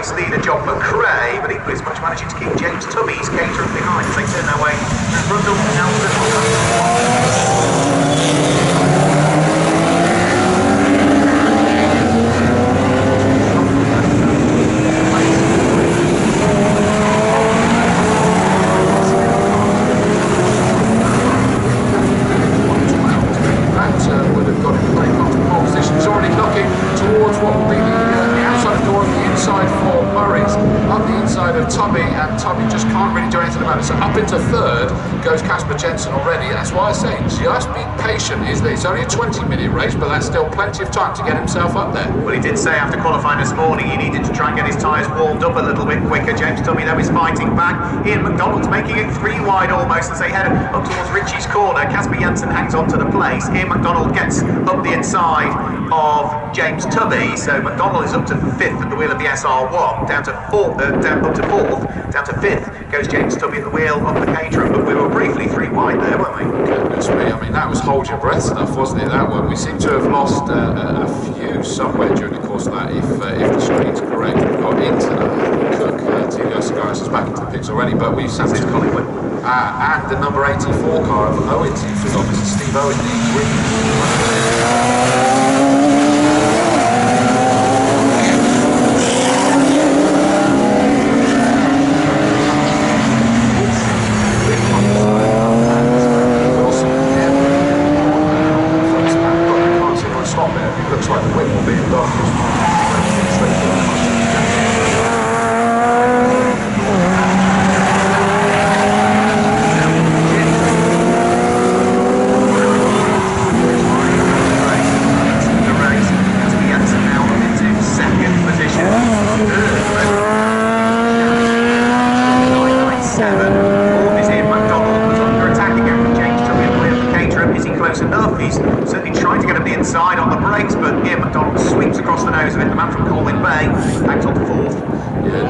race leader John McRae, but equally as much managing to keep James Tubby's Caterham behind as they turn their way from Brundle now to so up into third goes Jensen already. That's why I say just be patient. It's only a 20-minute race, but that's still plenty of time to get himself up there. Well, he did say after qualifying this morning he needed to try and get his tyres warmed up a little bit quicker. James Tubby though is fighting back. Ian McDonald's making it 3 wide almost as they head up towards Ritchie's corner. Casper Janssen hangs on to the place. Ian McDonald gets up the inside of James Tubby, so McDonald is up to 5th at the wheel of the SR1, down to 4th, down to 5th goes James Tubby at the wheel of the Caterham, but we were briefly 3 wide there, weren't we? Goodness me, I mean that was hold your breath stuff, wasn't it, that one? We seem to have lost a few somewhere during the course of that, if the screen's correct. We've got into that Cook, TVO Cigars is back into the pits already, but we've sent Collingwood. And the number 84 car of Owens, he forgot, Mr. Steve Owen, the green. Looks like the wind will be in darkness. Enough. He's certainly trying to get him the inside on the brakes, but Ian McDonald sweeps across the nose of it. The man from Colwyn Bay back on 4th. Yeah,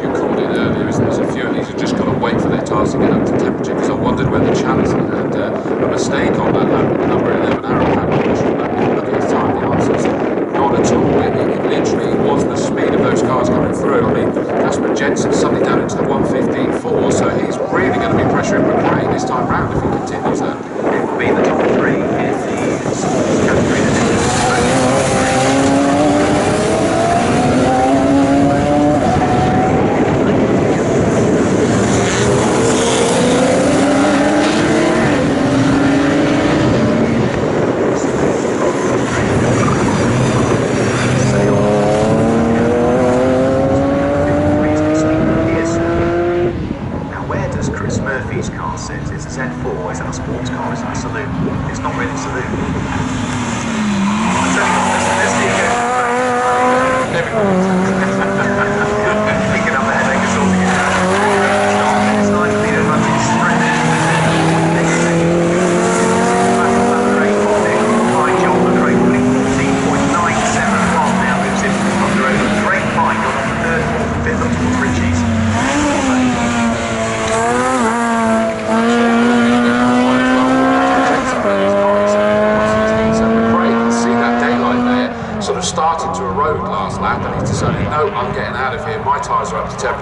you called it earlier. There's a few of these who just got to wait for their tyres to get up to temperature, because I wondered whether Chalice had a mistake on that lap, number 11 arrow lap. Look at his time, the answer's not at all. It literally was the speed of those cars coming through. I mean, Casper Jensen suddenly down into the 1:15.4, so he's really going to be pressuring McRae this time round if he continues that. It will be the top 3 in the category.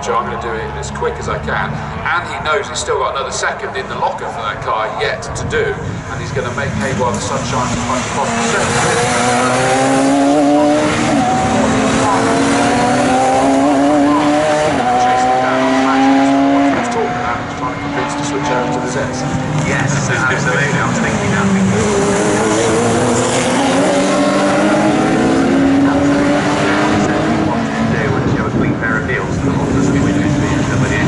I'm going to do it as quick as I can, and he knows he's still got another second in the locker for that car yet to do, and he's going to make hay while the sun shines as much as possible. Chasing him down on the match, that's what he was talking about. He was trying to convince to switch over to the Zs. Yes, absolutely. I was thinking that. Pair of heels for the Hondas we went into BMW.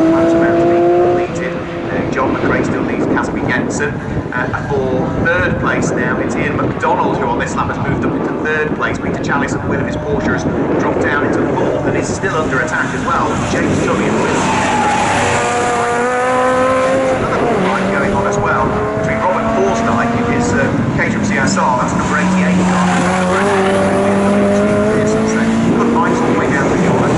That's about to be completed. John McRae still leads Casper Janssen. For 3rd place now, it's Ian McDonald who on this lap has moved up into 3rd place. Peter Chalice at the wheel of his Porsche has dropped down into 4th and is still under attack as well. James Tubby at the wheel. Another fight going on as well between Robert Forsyth with his Caterham CSR, that's number 88 car. Good lines all the way down to the corner.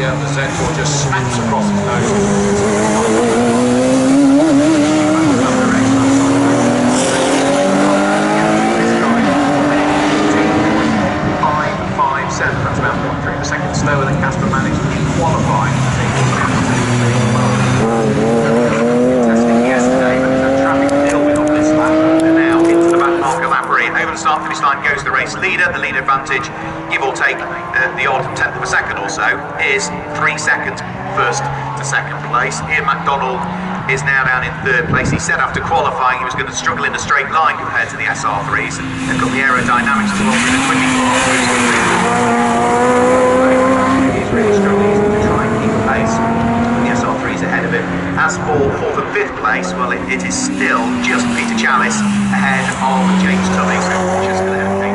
the Z4 just smacks across his nose. 5.57, that's about 0.3 seconds slower than Casper managed in qualifying. Yesterday, but there's a traffic deal with on this lap. And now into the back marker lap. Over the start finish line goes the race leader. The lead advantage, give or take the odd tenth of a second or so, is 3 seconds first to second place. Ian McDonald is now down in third place. He said after qualifying he was going to struggle in a straight line compared to the SR3s. They've got the aerodynamics as well with the twinning. He's really struggling to try and keep pace. The SR3 is ahead of him. As for fourth and fifth place, well, it is still just Peter Chalice ahead of James Tully. So just going to have Peter.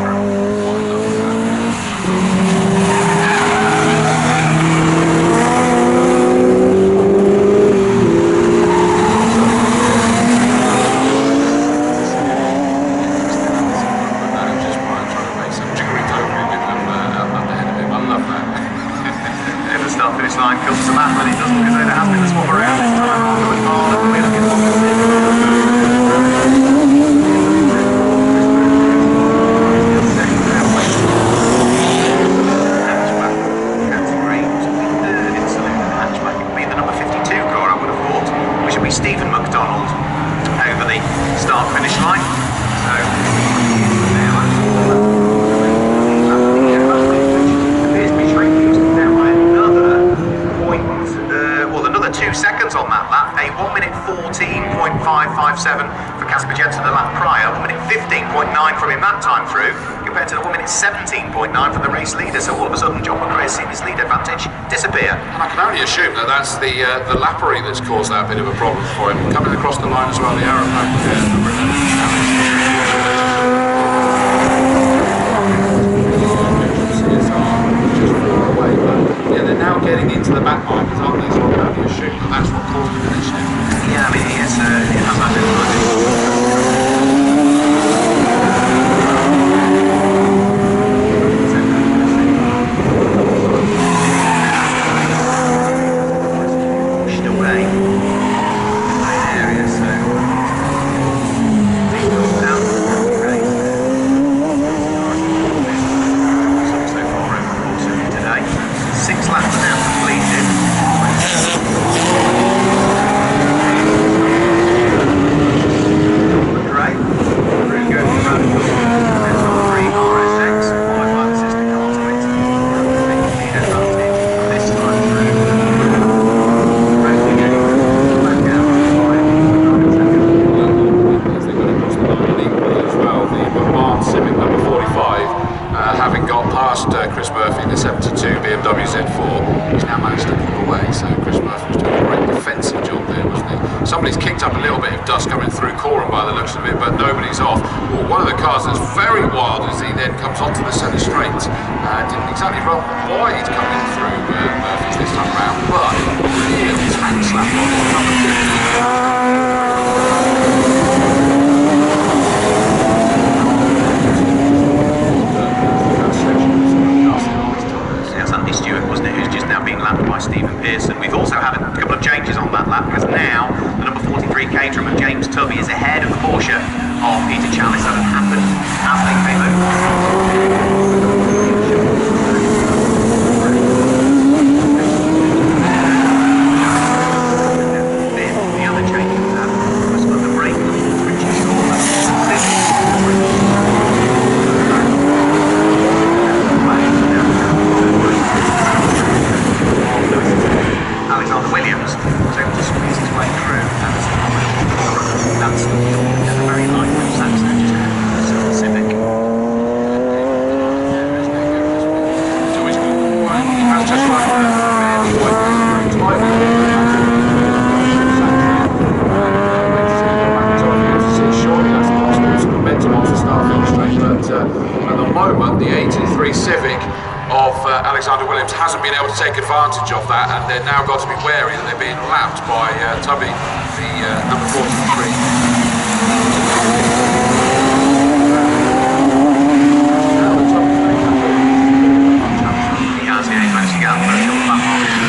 Line comes to that, but it doesn't look as though there has been a swap around this time. Hatchback category to be third in saloon and hatchback. It would be the number 52 car, I would have thought, which would be Stephen McDonald over the start finish line. So now appears to be shrinking down by another 2 seconds on that lap. A 1 minute 14.557 for Casper Jensen the lap prior, 1 minute 15.9 from him that time through, compared to the 1 minute 17.9 from the race leader. So all of a sudden John McRae has seen his lead advantage disappear. And I can only assume that that's the lappery that's caused that bit of a problem for him. Coming across the line as well, the arrow pack yeah, they're now getting into the back markers, aren't they? So I can only assume that that's what caused the collision. Yeah, I mean, it has that pushed away by an area, so down the race. So far over today. 6 laps now completed. Great. Through goes the radical. There's number 3 RSX, followed by the sister car to it. Taking lead advantage this time through. Racing getting back out by 9 seconds. As they got across the line equally as well, the Martin Civic number 45. Having got past Chris Murphy in the 72 BMW Z4, he's now managed to pull away, so Chris Murphy was doing a great defensive job there, wasn't he? Somebody's kicked up a little bit of dust coming through Coram by the looks of it, but nobody's off. Well, one of the cars that's very wild as he then comes onto the centre straight. Didn't exactly know why he's coming through Murphy's this time around, but real tank slap on number 50. Andy Stewart, wasn't it, who's just now being lapped by Stephen Pearson. We've also had a couple of changes on that lap, because now the number 43 Caterham of James Tubby is ahead of the Porsche of Peter Chalice. That had happened as they came over. The other change we had was for the brake, which is Alexander Williams was able to squeeze his way through, and that's a very light with Saxon just ahead of the Silver Civic. He has just surely that's lost some momentum off the start finish straight, but at the moment the 83 Civic of Alexander Williams hasn't been able to take advantage of that, and they're now got to be wary that they're being lapped by Tubby, the number 43. He has, yeah, he managed to get out the first couple of lap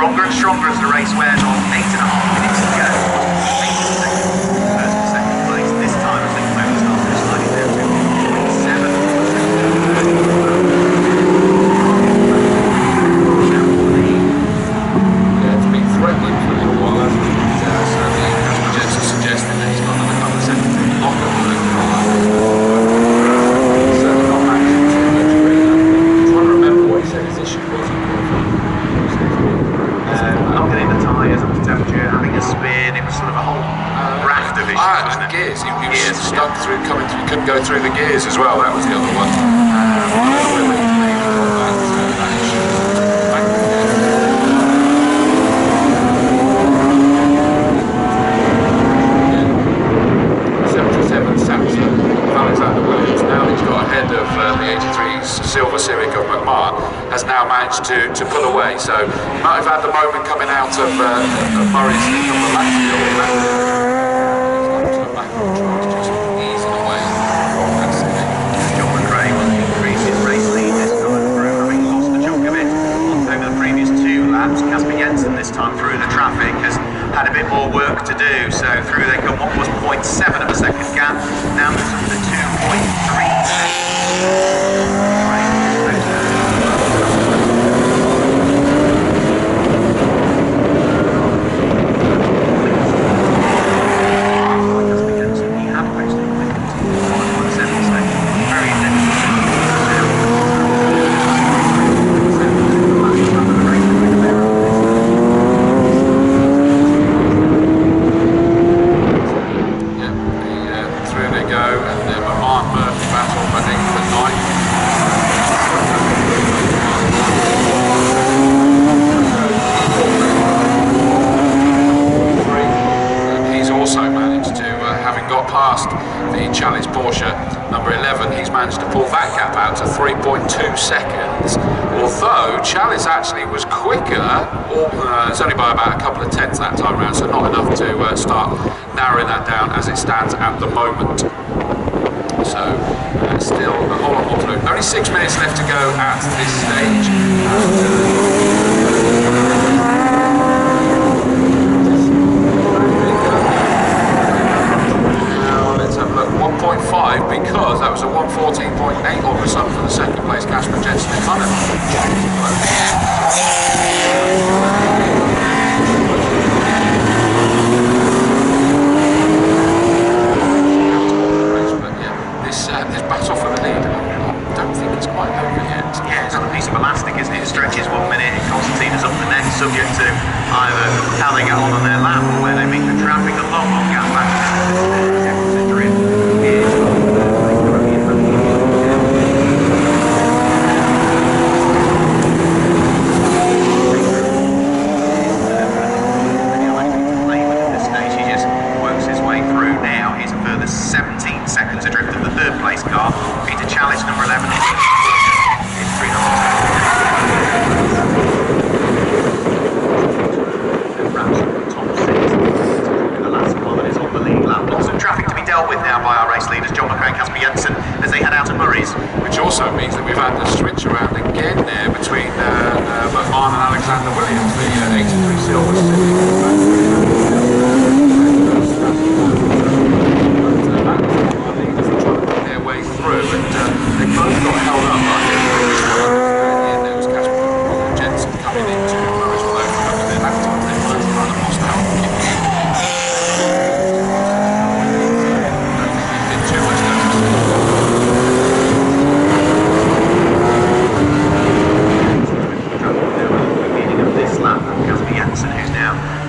stronger and stronger as the race wears on. 8.5 minutes to go. 80 seconds first and second place. This time I think maybe it's not going to slide it down to 0.7. Yeah, it's been threatening for a little while, hasn't it? Certainly, Casper Jensen suggesting that he's got another couple of seconds to lock up the lead. Certainly not managing too much, really. I'm trying to remember what he said his issue was in qualifying. Not getting the tyres up to temperature, having a spin, it was sort of a whole raft of issues, wasn't it? Gears. He was stuck through, coming through, he couldn't go through the gears as well, that was the other one. Silver Civic of McMahon has now managed to pull away, so he might have had the moment coming out of Murray's from the lap just easing away from that Civic. John McRae will increase his race lead this time through, having lost the chunk of it over the previous 2 laps. Casper Jensen this time through the traffic has had a bit more work to do, so through they come what was 0.7 of a second gap, now moves up to 2.3. Seconds, although Chalice actually was quicker, it's only by about a couple of tenths that time around, so not enough to start narrowing that down as it stands at the moment. So still a whole lot more to do. Only 6 minutes left to go at this stage. Let's have a look. 1.5 because that was a 1:14.8 all of a sudden for the second place Casper Jensen in front of him. But yeah, this battle for the lead, I don't think it's quite over yet. Yeah, it's on a piece of elastic, isn't it? It stretches 1 minute, Constantine is up the next, subject to either how they get on their lap or where they meet the traffic. A long gap back. Which also means that we've had the switch around again there between McMahon and Alexander Williams, the 83 Silver Civic. Trying to make their way through, and they both got held up. There was Casper Jensen coming into Murray's below for their lap time. They both kind of lost out.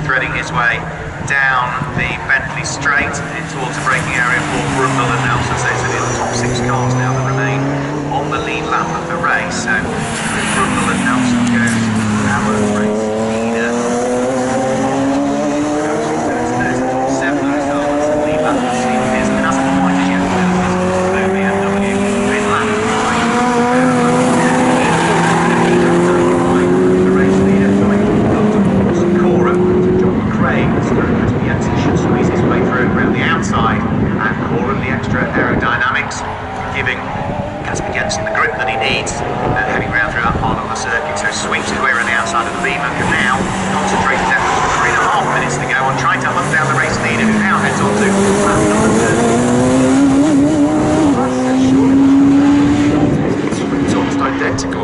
Threading his way down the Bentley straight towards the braking area for Brundle and Nelson. So it's the top 6 cars now that remain on the lead lap of the race. So Brundle and Nelson go our race leader. There's the top 7 cars, the lead lap of the season is, and that's a point as yet. Blue BMW in lap 5. The race leader going up towards Cora. Casper Jensen should squeeze his way through around the outside, and Coram the extra aerodynamics, giving Casper Jensen the grip that he needs, heading round through that part of the circuit. So sweeps his way around the outside of the V-motor now.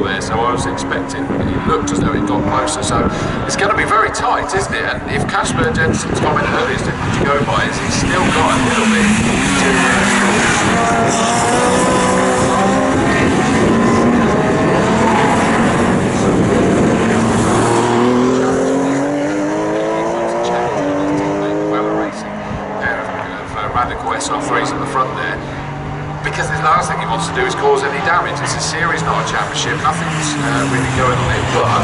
there, so I was expecting, it looked as though it got closer, so it's going to be very tight, isn't it? And if Casper Jensen's comment earlier is to go by, is he's still got a little bit to radical SR3s at the front there, because the last thing he wants to do is cause any damage. It's a series, not a championship. Nothing's really going on it, but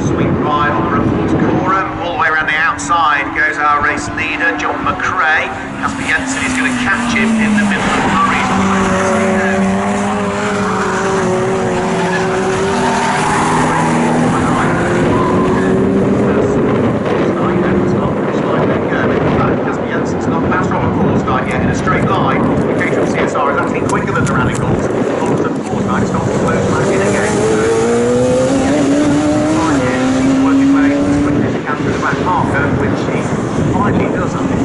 sweep by on the report quorum. All the way around the outside goes our race leader, John McRae. Casper Jensen is going to catch him in the middle of Murray's. Casper Jensen's not passed from a course night yet in a straight line. The Caterham CSR is actually quicker than the radicals. Long-term course night starts to close back in again. Working away as quickly as he can through the back marker, which he finally does, I think.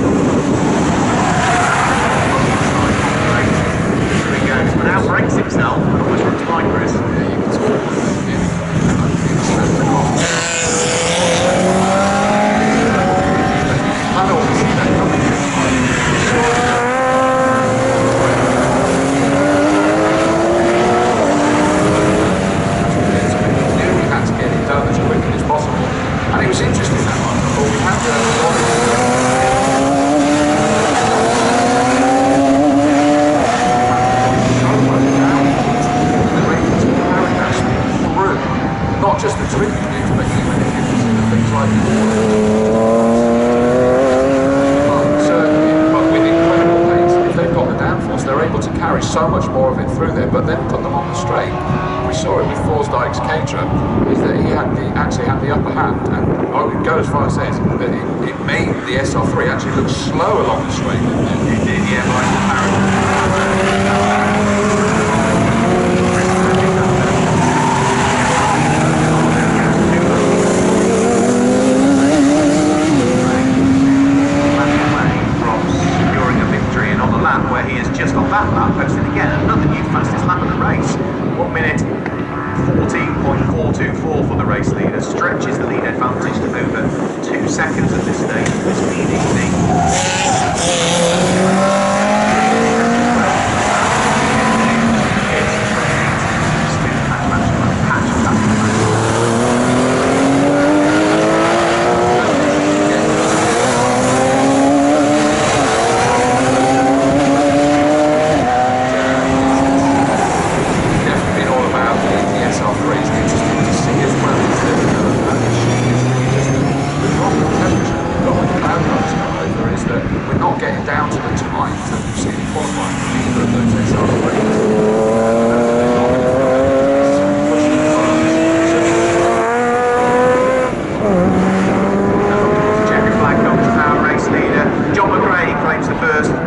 But now breaks himself and almost runs by Chris. We had to get it done as quickly as possible, and it was interesting that one. I thought we had not just the twin units, but even if you consider things like but with incredible pace, if they've got the downforce, they're able to carry so much more of it through there, but then put them on the straight. We saw it with Forsdyke's Caterham, is that he actually had the upper hand, and I would go as far as saying that it made the SR3 actually look slow along the straight. It did, yeah, by comparison. Where he is just on that lap, posted again another new fastest lap of the race. 1 minute 14.424 for the race leader, stretches the lead advantage to over 2 seconds at this stage of this PDC.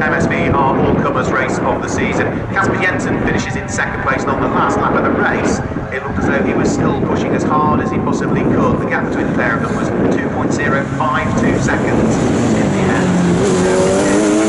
MSVR all-comers race of the season. Casper Jensen finishes in second place, and on the last lap of the race, it looked as though he was still pushing as hard as he possibly could. The gap between the pair of them was 2.052 seconds in the end.